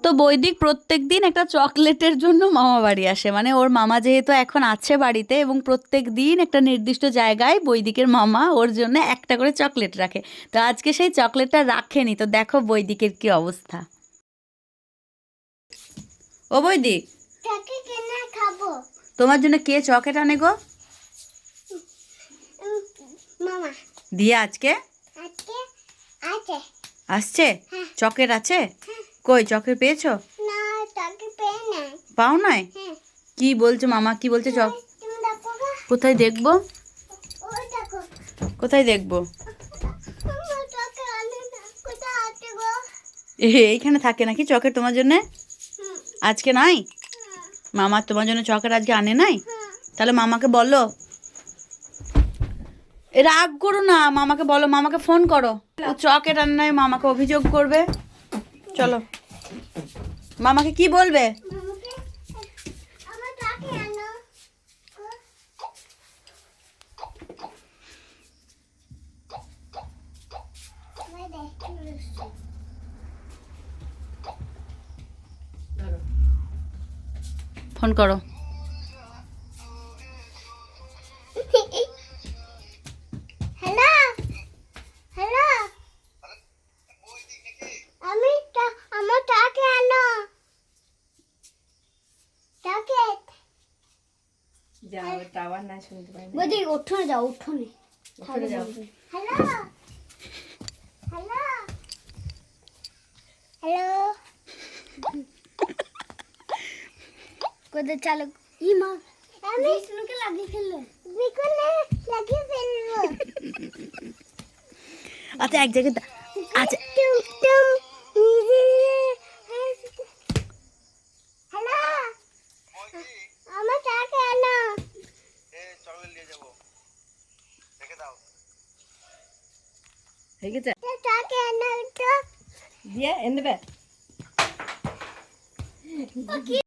তো বৈদিক প্রত্যেকদিন একটা চকলেটের জন্য মামা বাড়ি আসে, মানে ওর মামা যেহেতু এখন আছে বাড়িতে, এবং প্রত্যেক দিন একটা নির্দিষ্ট জায়গায় বৈদিকের মামা ওর জন্য একটা করে চকলেট রাখে। তো আজকে সেই চকলেটটা রাখেনি, তো দেখো বৈদিকের কি অবস্থা। ও বৈদিক, তোমার জন্য কে চকলেট আনে গো? মামা দিয়ে আজকে আজকে আছে। আসছে? হ্যাঁ। চকলেট আছে? হ্যাঁ। কই চকলেট পেয়েছো? না তাকে পেয়ে নাই। পাও নাই? হ্যাঁ। কি বলছো মামা, কি বলছে? তুমি দেখো গো। কোথায় দেখবো? ওই দেখো। কোথায় দেখবো? আমার তাকে আনে না। কোথায় আছে গো? এইখানে থাকে নাকি চকলেট তোমার জন্য? হুম, আজকে নাই? হুম, মামা তোমার জন্য চকলেট আজকে আনে নাই? হুম। তাহলে মামাকে বলো। রাগ করো না, মামাকে বলো, মামাকে ফোন করো। ও চকলেট আনে নাই, মামাকে অভিযোগ করবে। চলো, মামাকে কি বলবে? মামাকে আমার তাকে আনো। ওই দেখো। ফোন করো। হ্যালো হ্যালো, আমার তাকে আনো। চকলেট যাও, টাওয়ার না শুনতে পাই না। বদি উঠোনে যাও, উঠোনে উঠোনে যাও। হ্যালো হ্যালো হ্যালো, কোথায় চালক ই মা, আমি বিষ্ণুকে লাগিয়ে ফেললো। বিকলে লাগিয়ে ফেলবো। আচ্ছা এক জায়গায় আচ্ছা টুম টুম। হ্যালো, আমার তাকে আনো। হয়ে গেছে? তাকে আনো তো। দিয়ে এনে দেবে?